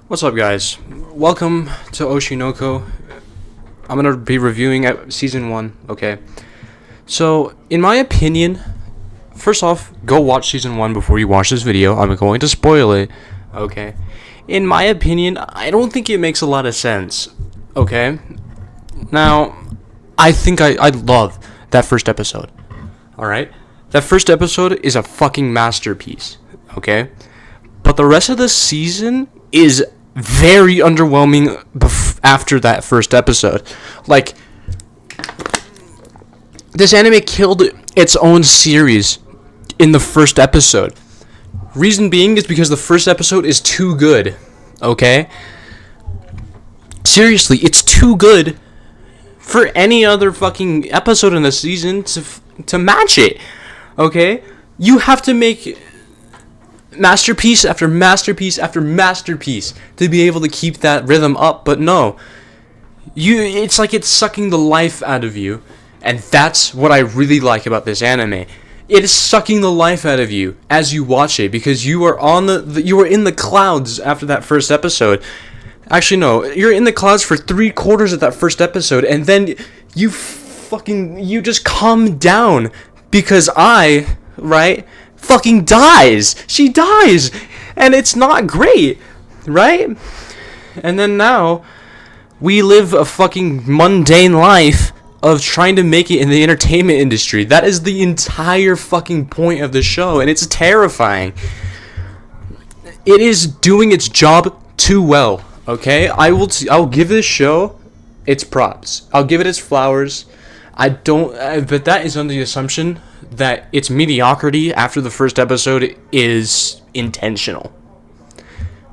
What's up, guys? Welcome to Oshi. I'm gonna be reviewing season 1. Okay, so in my opinion, first off, go watch season 1 before you watch this video. I'm going to spoil it. Okay, in my opinion, I don't think it makes a lot of sense. Okay, now I think I love that first episode. All right, that first episode is a fucking masterpiece. Okay, but the rest of the season is very underwhelming after that first episode. Like, this anime killed its own series in the first episode. Reason being is because the first episode is too good. Okay? Seriously, it's too good for any other fucking episode in the season to match it. Okay? You have to make masterpiece after masterpiece after masterpiece to be able to keep that rhythm up, but no, it's like it's sucking the life out of you, and that's what I really like about this anime. It is sucking the life out of you as you watch it, because you are you were in the clouds after that first episode. Actually, no, you're in the clouds for 3/4 of that first episode, and then you just calm down because fucking dies. She dies. And it's not great, right? And then now we live a fucking mundane life of trying to make it in the entertainment industry. That is the entire fucking point of the show, and it's terrifying. It is doing its job too well, okay? I'll give this show its props. I'll give it its flowers. But that is under the assumption that its mediocrity after the first episode is intentional.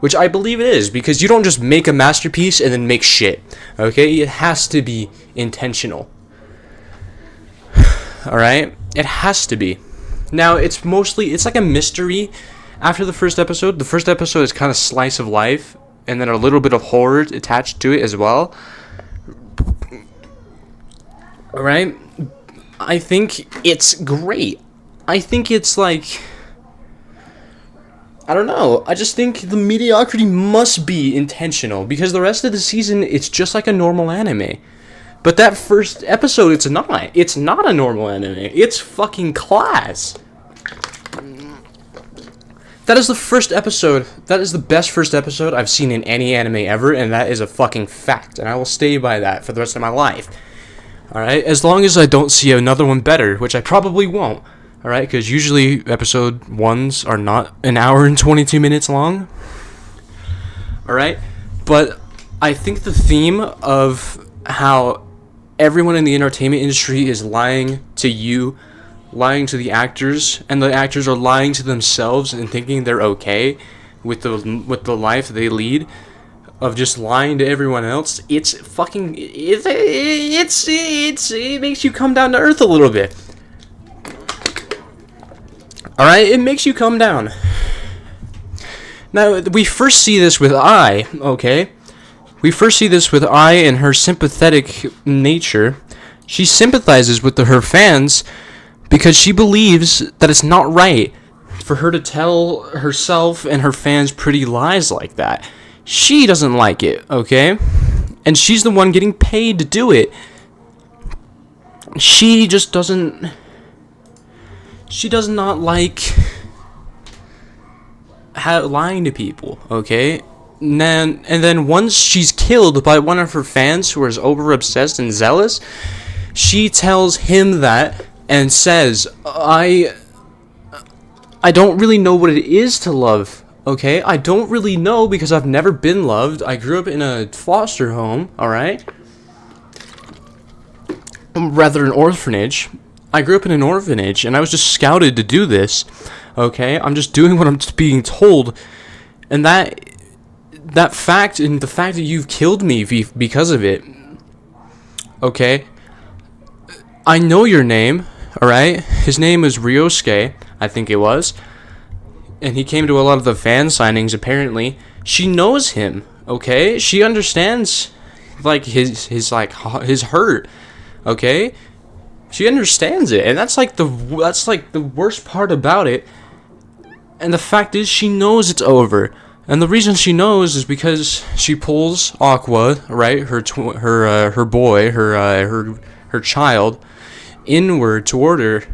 Which I believe it is, because you don't just make a masterpiece and then make shit. Okay? It has to be intentional. Alright? It has to be. Now, it's like a mystery after the first episode. The first episode is kind of slice of life, and then a little bit of horror attached to it as well. Alright? I think it's great. I think it's like, I don't know. I just think the mediocrity must be intentional, because the rest of the season, it's just like a normal anime. But that first episode, it's not. It's not a normal anime. It's fucking class. That is the first episode. That is the best first episode I've seen in any anime ever, and that is a fucking fact. And I will stay by that for the rest of my life. Alright, as long as I don't see another one better, which I probably won't. Alright, because usually episode 1s are not an hour and 22 minutes long. Alright, but I think the theme of how everyone in the entertainment industry is lying to you, lying to the actors, and the actors are lying to themselves and thinking they're okay with the life they lead, of just lying to everyone else, it makes you come down to earth a little bit. Alright, it makes you come down. Now, we first see this with Ai, okay? We first see this with Ai and her sympathetic nature. She sympathizes with her fans because she believes that it's not right for her to tell herself and her fans pretty lies like that. She doesn't like it, okay? And she's the one getting paid to do it. She just doesn't... She does not like lying to people, okay? And then once she's killed by one of her fans who is over-obsessed and zealous, she tells him that and says, I don't really know what it is to love. Okay, I don't really know because I've never been loved. I grew up in a foster home, alright? Rather, an orphanage. I grew up in an orphanage, and I was just scouted to do this, okay? I'm just doing what I'm being told, and that fact, and the fact that you've killed me because of it, okay? I know your name, alright? His name is Ryosuke, I think it was. And he came to a lot of the fan signings, apparently. She knows him, okay? She understands, like, his hurt, okay? She understands it, and that's like the worst part about it. And the fact is, she knows it's over. And the reason she knows is because she pulls Aqua, right, her boy, her child, inward toward her,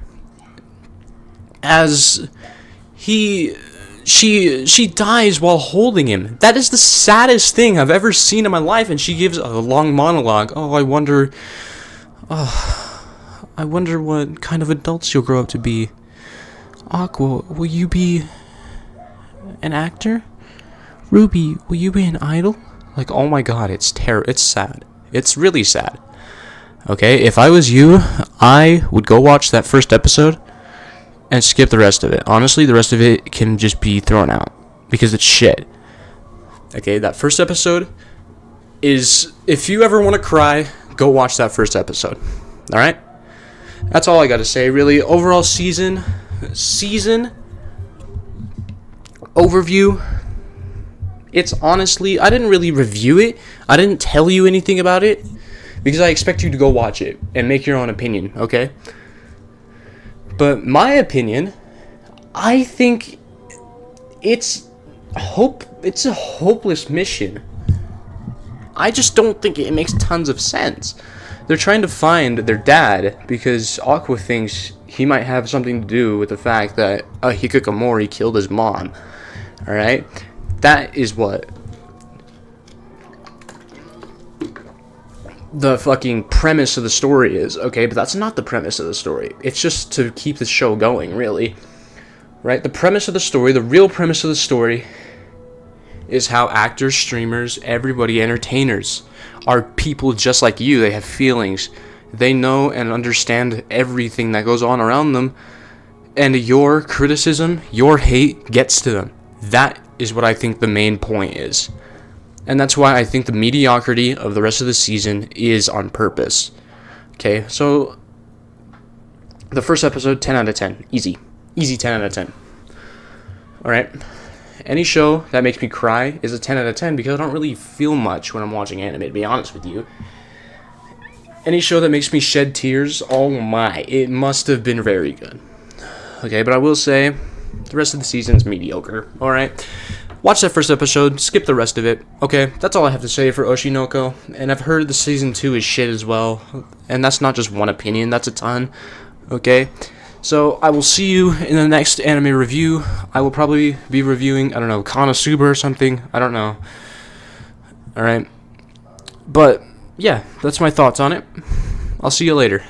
as she dies while holding him. That is the saddest thing I've ever seen in my life. And she gives a long monologue. Oh, I wonder what kind of adults you'll grow up to be. Aqua, will you be an actor? Ruby, will you be an idol? Like, oh my god, it's sad. It's really sad. Okay, if I was you, I would go watch that first episode and skip the rest of it. Honestly, the rest of it can just be thrown out because it's shit. Okay, that first episode is, if you ever want to cry, go watch that first episode. Alright? That's all I gotta say, really. Overall season overview. It's honestly, I didn't really review it. I didn't tell you anything about it because I expect you to go watch it and make your own opinion, okay? But my opinion, I think it's a hopeless mission. I just don't think it makes tons of sense. They're trying to find their dad because Aqua thinks he might have something to do with the fact that Hikikomori killed his mom. Alright? That is what the fucking premise of the story is, okay? But that's not the premise of the story. It's just to keep the show going, really. Right? The premise of the story, the real premise of the story, is how actors, streamers, everybody, entertainers, are people just like you. They have feelings. They know and understand everything that goes on around them. And your criticism, your hate, gets to them. That is what I think the main point is. And that's why I think the mediocrity of the rest of the season is on purpose. Okay, so the first episode, 10 out of 10. Easy. Easy 10 out of 10. Alright. Any show that makes me cry is a 10 out of 10 because I don't really feel much when I'm watching anime, to be honest with you. Any show that makes me shed tears, oh my, it must have been very good. Okay, but I will say, the rest of the season's mediocre, alright? Watch that first episode, skip the rest of it. Okay, that's all I have to say for Oshinoko. And I've heard the season 2 is shit as well. And that's not just one opinion, that's a ton. Okay? So, I will see you in the next anime review. I will probably be reviewing, I don't know, Konosuba or something. I don't know. Alright? But, yeah, that's my thoughts on it. I'll see you later.